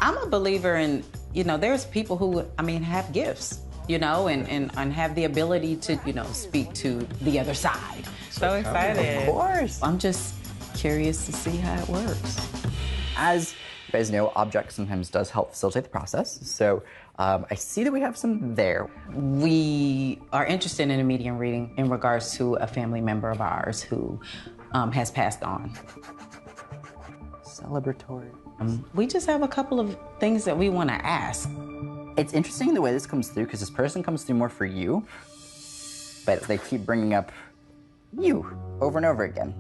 I'm a believer in, there's people who, have gifts, and have the ability to, speak to the other side. So excited. Of course. I'm just curious to see how it works. As you guys know, Object sometimes does help facilitate the process. So I see that we have some there. We are interested in a medium reading in regards to a family member of ours who has passed on. Celebratory. We just have a couple of things that we want to ask. It's interesting the way this comes through, because this person comes through more for you, but they keep bringing up you over and over again.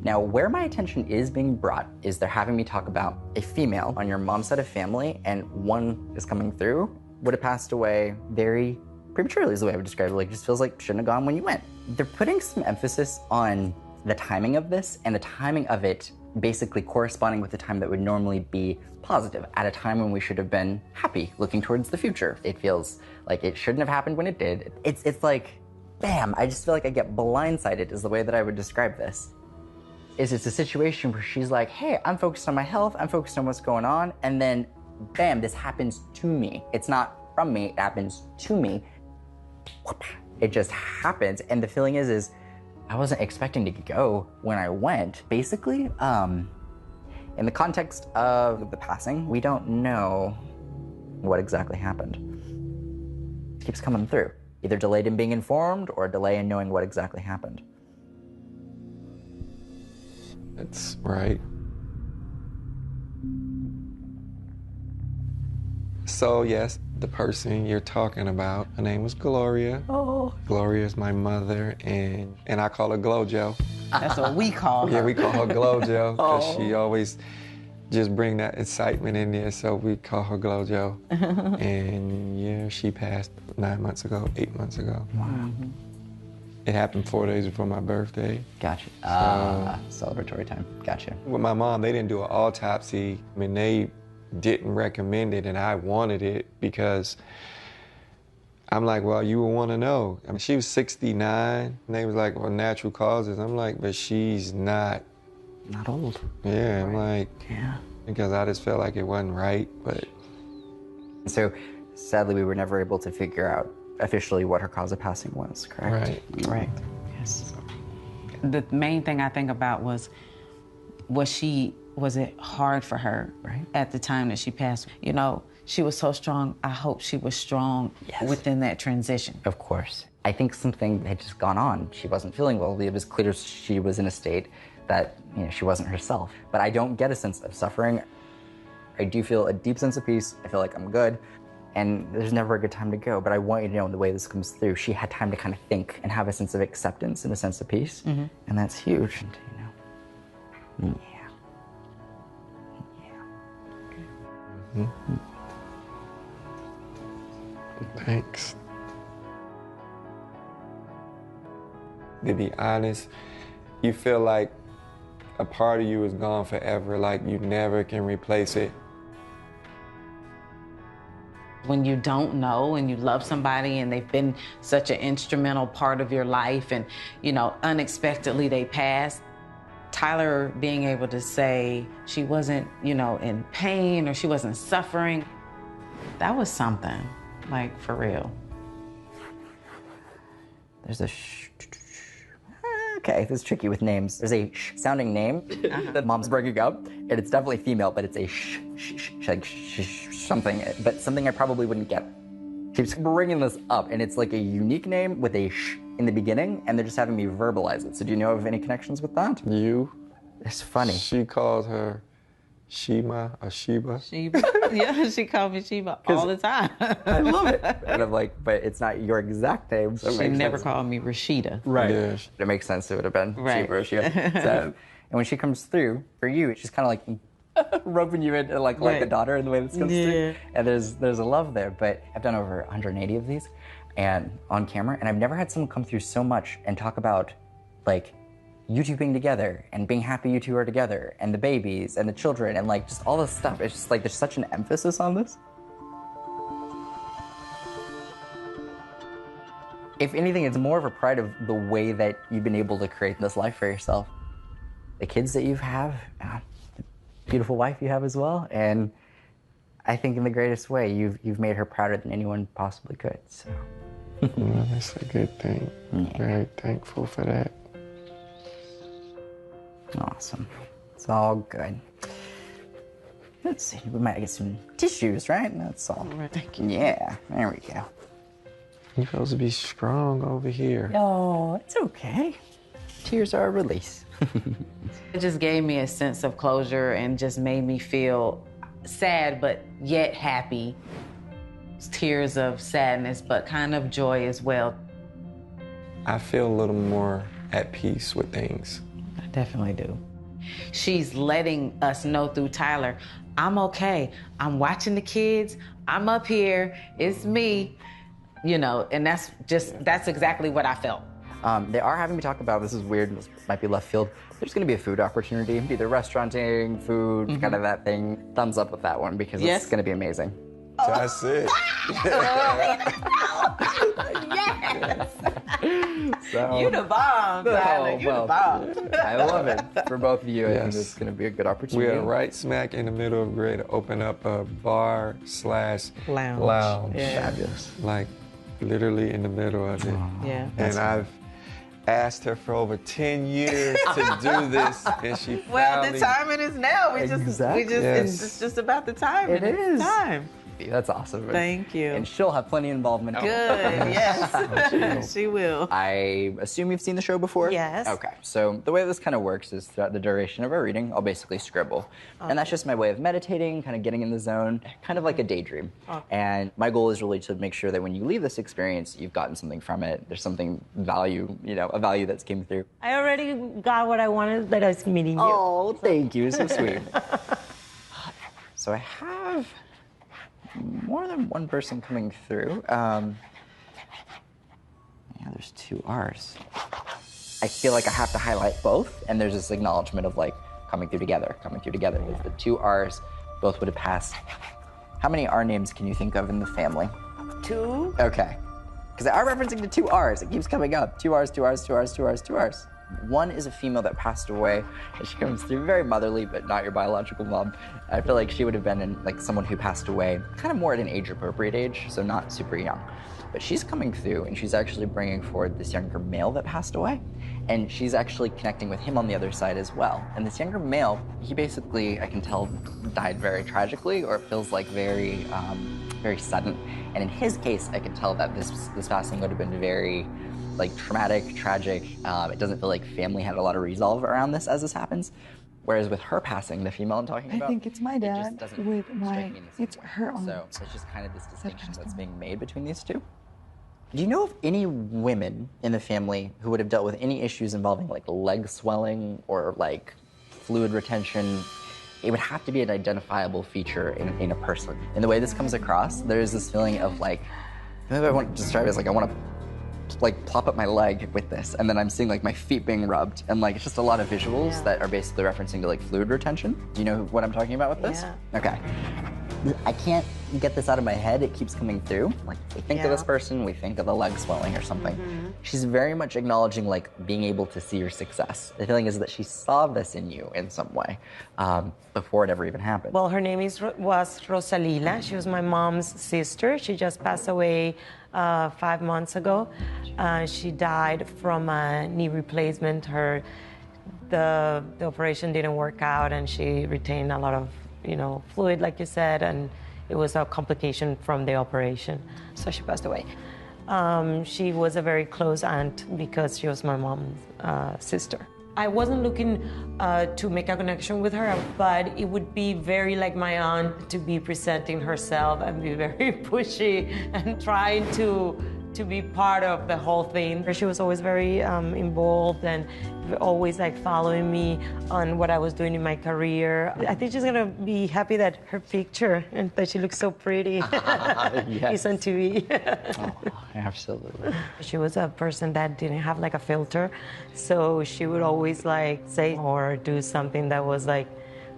Now, where my attention is being brought is they're having me talk about a female on your mom's side of family, and one is coming through, would have passed away very prematurely is the way I would describe it. Like, just feels like shouldn't have gone when you went. They're putting some emphasis on the timing of this, and the timing of it basically corresponding with the time that would normally be positive, at a time when we should have been happy, looking towards the future. It feels like it shouldn't have happened when it did. It's like, bam, I just feel like I get blindsided is the way that I would describe this. It's a situation where she's like, hey, I'm focused on my health, I'm focused on what's going on, and then bam, this happens to me. It's not from me, it happens to me. It just happens, and the feeling is I wasn't expecting to go when I went. Basically, in the context of the passing, we don't know what exactly happened. It keeps coming through. Either delayed in being informed or delay in knowing what exactly happened. That's right. So yes, the person you're talking about, her name was Gloria. Oh. Gloria is my mother, and I call her Glojo. That's what we call her. Yeah, we call her Glojo, because she always just bring that excitement in there, so we call her Glojo. And yeah, she passed 9 months ago, 8 months ago. Wow. Mm-hmm. It happened 4 days before my birthday. Gotcha. Celebratory time. Gotcha. With my mom, they didn't do an autopsy. I mean, they didn't recommend it, and I wanted it because I'm like, well, you would want to know. I mean, she was 69, and they was like, well, natural causes. I'm like, but she's not. Not old. Yeah, I'm like, Yeah. because I just felt like it wasn't right, but. So, sadly, we were never able to figure out officially what her cause of passing was, correct? Right. Correct. Yes. The main thing I think about was it hard for her at the time that she passed? She was so strong. I hope she was strong within that transition. Of course. I think something had just gone on. She wasn't feeling well. It was clear she was in a state that she wasn't herself. But I don't get a sense of suffering. I do feel a deep sense of peace. I feel like I'm good. And there's never a good time to go. But I want you to know, the way this comes through, she had time to kind of think and have a sense of acceptance and a sense of peace. Mm-hmm. And that's huge. Yeah. Mm-hmm. Thanks. To be honest, you feel like a part of you is gone forever, like you never can replace it. When you don't know and you love somebody and they've been such an instrumental part of your life and, unexpectedly they pass, Tyler being able to say she wasn't, in pain or she wasn't suffering, that was something, like, for real. There's a okay, this is tricky with names. There's a sounding name that mom's bringing up, and it's definitely female, but it's a like something, but something I probably wouldn't get. Keeps bringing this up, and it's like a unique name with a in the beginning, and they're just having me verbalize it. So do you know of any connections with that? You? It's funny. She calls her Shima or Sheba. Sheba? Yeah, she called me Sheba all the time. I love it. And I'm like, but it's not your exact name. So she never called me Rashida. Right. Yeah. It makes sense. It would have been right. Sheba or Sheba. So, and when she comes through, for you, she's kind of like roping you in like a daughter in the way this comes through. And there's a love there. But I've done over 180 of these and on camera, and I've never had someone come through so much and talk about like you two being together and being happy you two are together and the babies and the children and like just all this stuff. It's just like there's such an emphasis on this. If anything, it's more of a pride of the way that you've been able to create this life for yourself. The kids that you have, the beautiful wife you have as well, and I think in the greatest way. You've made her prouder than anyone possibly could. So. Well, that's a good thing. Yeah. Very thankful for that. Awesome. It's all good. Let's see. We might get some tissues, right? That's all. Thank you. Yeah. There we go. You're supposed to be strong over here. Oh, it's okay. Tears are a release. It just gave me a sense of closure and just made me feel sad, but yet happy. Tears of sadness, but kind of joy as well. I feel a little more at peace with things. I definitely do. She's letting us know through Tyler, I'm okay. I'm watching the kids. I'm up here. It's me. You know, and that's exactly what I felt. They are having me talk about, this is weird, this might be left field, there's going to be a food opportunity, either restauranting, food, kind of that thing. Thumbs up with that one because Yes. it's going to be amazing. That's it. Yes! So, You the bomb, Tyler. You well, the bomb. I love it for both of you. I think Yes. it's going to be a good We opportunity. are right smack in the middle of grade to open up a bar / lounge. Yeah. Fabulous. Like literally in the middle of it. Yeah. And I've asked her for over 10 years to do this, and she Well, finally... the timing is now. Exactly. Yes. It's just about the timing. It is. It's time. That's awesome. Thank you. And she'll have plenty of involvement. Good, yes. She will. I assume you've seen the show before? Yes. Okay, so the way this kind of works is throughout the duration of our reading, I'll basically scribble. And that's just my way of meditating, kind of getting in the zone, kind of like a daydream. And my goal is really to make sure that when you leave this experience, you've gotten something from it. There's something value, a value that's came through. I already got what I wanted that I was meeting you. Oh, thank you, so sweet. So I have more than one person coming through. Yeah, there's 2 R's. I feel like I have to highlight both, and there's this acknowledgement of like coming through together, coming through together. If the 2 R's both would have passed. How many R names can you think of in the family? 2. Okay. Because they are referencing the 2 R's. It keeps coming up. 2 R's, 2 R's, 2 R's, 2 R's, 2 R's. One is a female that passed away, and she comes through very motherly, but not your biological mom. I feel like she would have been like someone who passed away kind of more at an age-appropriate age, so not super young. But she's coming through, and she's actually bringing forward this younger male that passed away, and she's actually connecting with him on the other side as well. And this younger male, he basically, I can tell, died very tragically, or it feels like very sudden. And in his case, I can tell that this passing would have been very traumatic, tragic. It doesn't feel like family had a lot of resolve around this as this happens. Whereas with her passing, the female I'm talking about, I think it's my it just dad doesn't with strike my, me in the same it's way. her So aunt. it's just kind of this distinction passed that's away. being made between these two. Do you know of any women in the family who would have dealt with any issues involving like leg swelling or like fluid retention? It would have to be an identifiable feature in a person. And the way this comes across, there's this feeling of like, maybe I want to describe it as like I want to like plop up my leg with this, and then I'm seeing like my feet being rubbed, and like it's just a lot of visuals that are basically referencing to like fluid retention. Do you know what I'm talking about with this? Yeah. Okay. I can't get this out of my head. It keeps coming through. Like we think of this Yeah. person, we think of the leg swelling or something. She's very much acknowledging like being able to see your success. The feeling is that she saw this in you in some way before it ever even happened. Well, her name was Rosalila. She was my mom's sister. She just passed away 5 months ago. She died from a knee replacement. The operation didn't work out, and she retained a lot of fluid, like you said, and it was a complication from the operation. So she passed away. She was a very close aunt because she was my mom's sister. I wasn't looking to make a connection with her, but it would be very like my aunt to be presenting herself and be very pushy and trying to be part of the whole thing. She was always very involved and always like following me on what I was doing in my career. I think she's gonna be happy that her picture and that she looks so pretty is on TV. Oh, absolutely. She was a person that didn't have like a filter, so she would always like say or do something that was like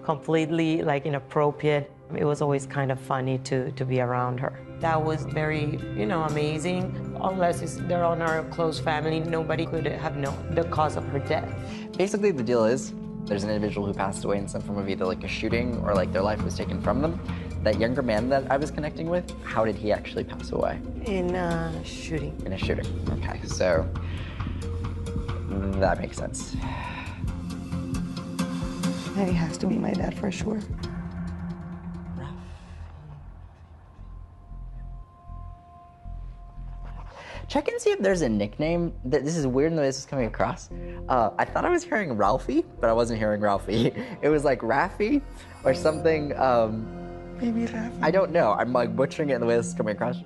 completely like inappropriate. It was always kind of funny to be around her. That was very, amazing. Unless they're on our close family, nobody could have known the cause of her death. Basically, the deal is there's an individual who passed away in some form of either like a shooting or like their life was taken from them. that younger man that I was connecting with, how did he actually pass away? In a shooting. In a shooting. Okay, so that makes sense. He has to be my dad for sure. Check and see if there's a nickname. This is weird in the way this is coming across. I thought I was hearing Ralphie, but I wasn't hearing Ralphie. It was like Raffy or something. Maybe Rafa. I don't know. I'm like butchering it in the way this is coming across.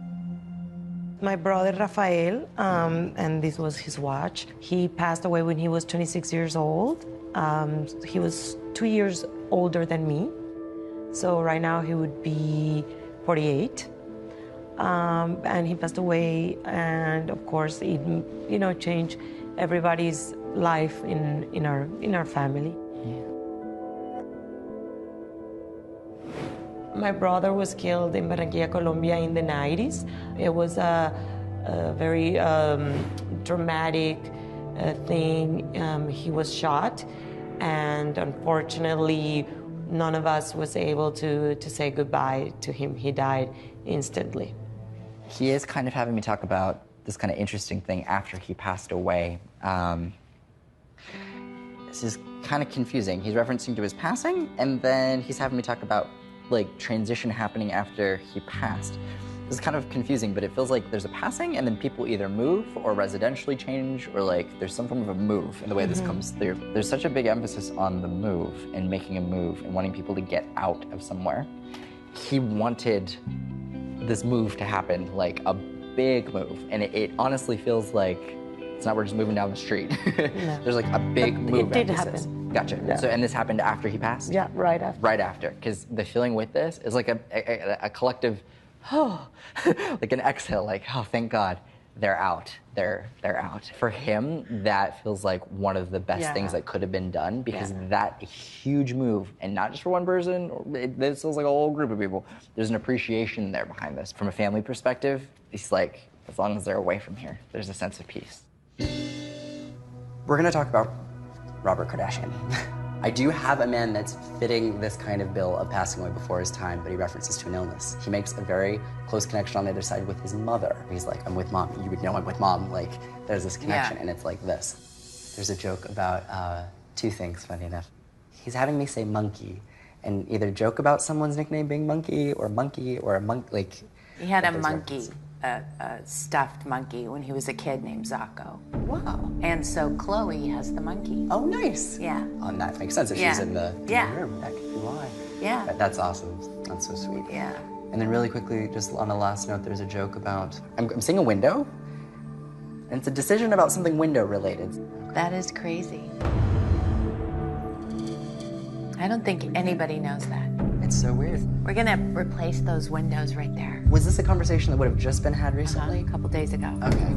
My brother Rafael, and this was his watch. He passed away when he was 26 years old. He was 2 years older than me. So right now he would be 48. And he passed away, and of course it, changed everybody's life in our family. Yeah. My brother was killed in Barranquilla, Colombia in the 90s. It was a very dramatic thing. He was shot, and unfortunately, none of us was able to say goodbye to him. He died instantly. He is kind of having me talk about this kind of interesting thing after he passed away. This is kind of confusing. He's referencing to his passing, and then he's having me talk about like transition happening after he passed. This is kind of confusing, but it feels like there's a passing and then people either move or residentially change, or like there's some form of a move in the way this comes through. There's such a big emphasis on the move and making a move and wanting people to get out of somewhere. He wanted this move to happen, like a big move, and it honestly feels like it's not we're just moving down the street. No. There's like a big move It did emphasis. happen. Gotcha. Yeah. So, and this happened after he passed? Yeah, right after. Right after, because the feeling with this is like a collective, like an exhale, like, oh, thank God, they're out. They're out. For him, that feels like one of the best things that could have been done, because that huge move, and not just for one person, this feels like a whole group of people. There's an appreciation there behind this. From a family perspective, it's like, as long as they're away from here, there's a sense of peace. We're gonna talk about Robert Kardashian. I do have a man that's fitting this kind of bill of passing away before his time, but he references to an illness. He makes a very close connection on the other side with his mother. He's like, I'm with mom. You would know I'm with mom. Like, there's this connection, and it's like this. There's a joke about two things, funny enough. He's having me say monkey, and either joke about someone's nickname being monkey, or a monk, like... He had a those monkey, references. a stuffed monkey, when he was a kid named Zaco. Wow. And so Chloe has the monkey. Oh, nice. Yeah. Oh, that makes sense. If Yeah. she's in the Yeah. room, that could be why. Yeah. That's awesome. That's so sweet. Yeah. And then really quickly, just on a last note, there's a joke about, I'm seeing a window, and it's a decision about something window related. That is crazy. I don't think anybody knows that. It's so weird. We're gonna replace those windows right there. Was this a conversation that would have just been had recently? A couple days ago. Okay.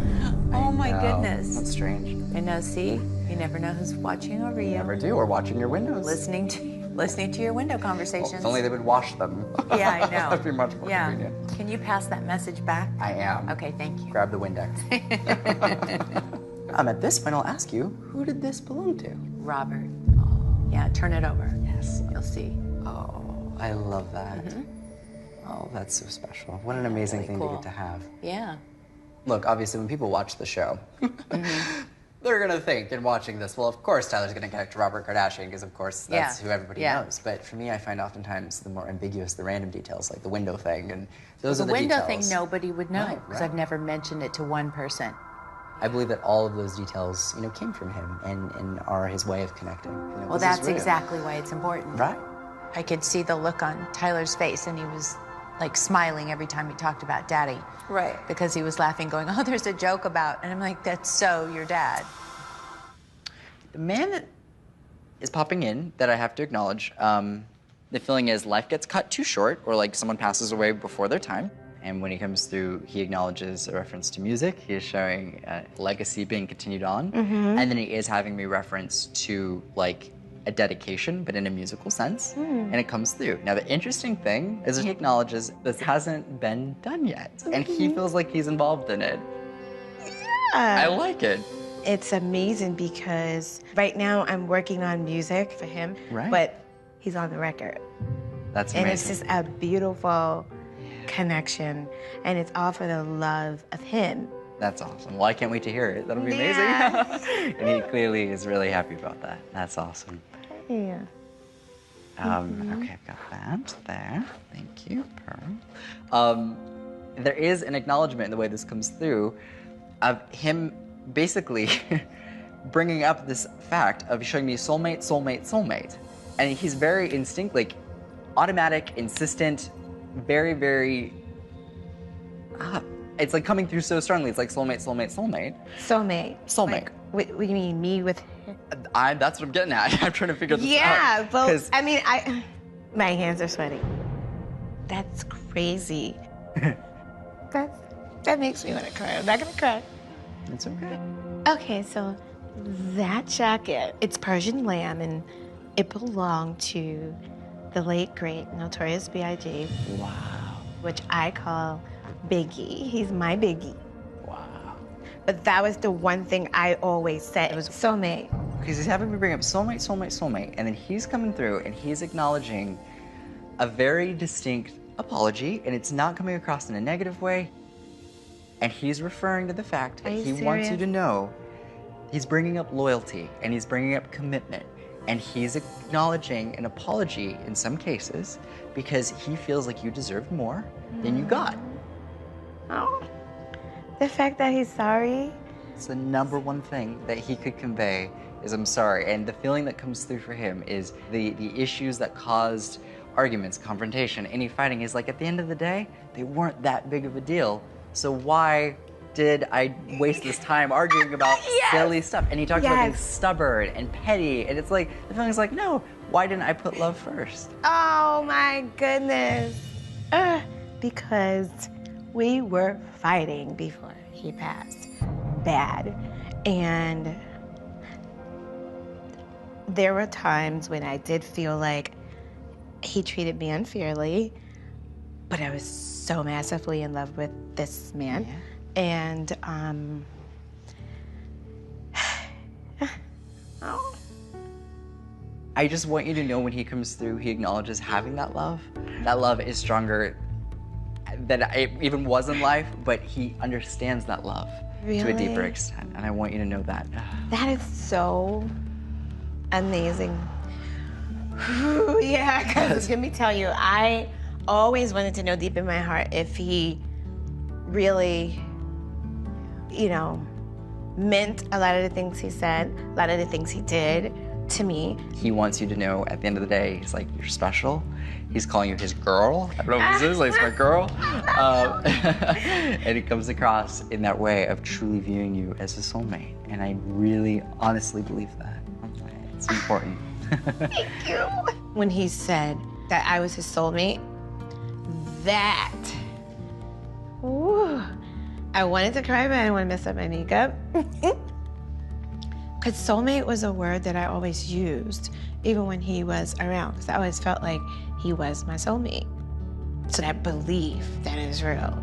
Oh my I know. goodness. That's strange. I know, see? You never know who's watching over you. Never do, or watching your windows. Listening to your window Well, conversations. if only they would wash them. Yeah, I know. That'd be much more Yeah. convenient. Can you pass that message back? I am. Okay, thank you. Grab the Windex. At this point, I'll ask you, who did this belong to? Robert. Yeah, turn it over. Yes. You'll see. Oh, I love that. Oh, that's so special. What an amazing Really thing cool. to get to have. Yeah. Look, obviously, when people watch the show, they're gonna think in watching this, well, of course Tyler's gonna connect to Robert Kardashian, because of course that's Yeah. who everybody Yeah. knows. But for me, I find oftentimes the more ambiguous, the random details, like the window thing, and those The are the window details. thing nobody would know, Right, because right. I've never mentioned it to one person. I believe that all of those details, came from him and are his way of connecting. Well, this is that's real. exactly why it's important. Right. I could see the look on Tyler's face, and he was like smiling every time he talked about Daddy. Right. Because he was laughing, going, "Oh, there's a joke about," and I'm like, "That's so your dad." The man that is popping in that I have to acknowledge, the feeling is life gets cut too short, or like someone passes away before their time. And when he comes through, he acknowledges a reference to music. He is showing legacy being continued on. And then he is having me reference to like a dedication, but in a musical sense. And it comes through. Now, the interesting thing is he acknowledges this hasn't been done yet. And he feels like he's involved in it. I like it. It's amazing because right now I'm working on music for him, Right. but he's on the record. That's And amazing. it's just a beautiful connection. And it's all for the love of him. That's awesome. Well, I can't wait to hear it. That'll be Yeah. amazing. And he clearly is really happy about that. That's awesome. Yeah. Okay, I've got that there. Thank you, Pearl. There is an acknowledgement in the way this comes through of him basically bringing up this fact of showing me soulmate, soulmate, soulmate. And he's very instinct, like automatic, insistent, very, very, it's like coming through so strongly. It's like soulmate, soulmate, soulmate. Soulmate. Soulmate. Like, what do you mean, me with him? That's what I'm getting at. I'm trying to figure this out. Yeah, well, 'Cause- I mean, my hands are sweaty. That's crazy. That makes me want to cry. I'm not gonna cry. It's okay. Okay, so that jacket, it's Persian lamb, and it belonged to the late great Notorious B.I.G. Wow. which I call Biggie. He's my Biggie. Wow. But that was the one thing I always said. It was soulmate. Because he's having me bring up soulmate, soulmate, soulmate, and then he's coming through and he's acknowledging a very distinct apology, and it's not coming across in a negative way. And he's referring to the fact that Are you he wants you serious? to know he's bringing up loyalty and he's bringing up commitment. And he's acknowledging an apology in some cases because he feels like you deserved more than you got. Oh. The fact that he's sorry. It's the number one thing that he could convey is I'm sorry. And the feeling that comes through for him is the issues that caused arguments, confrontation, any fighting is like at the end of the day, they weren't that big of a deal. So why did I waste this time arguing about silly stuff? And he talks about being stubborn and petty. And it's like, the feeling's like, no, why didn't I put love first? Oh my goodness. Because we were fighting before he passed. Bad. And there were times when I did feel like he treated me unfairly, but I was so massively in love with this man. Yeah. And, oh. I just want you to know when he comes through, he acknowledges having that love. That love is stronger than it even was in life, but he understands that love to a deeper Really? extent. And I want you to know that. That is so amazing. Yeah, because let me tell you, I always wanted to know deep in my heart if he really, you know, meant a lot of the things he said, a lot of the things he did to me. He wants you to know at the end of the day, he's like, you're special. He's calling you his girl. I don't know what this is, like, it's my girl. And it comes across in that way of truly viewing you as a soulmate. And I really, honestly believe that. It's important. Thank you. When he said that I was his soulmate, that, whew, I wanted to cry, but I didn't want to mess up my makeup. Because soulmate was a word that I always used, even when he was around, because I always felt like he was my soulmate. So that belief that is real.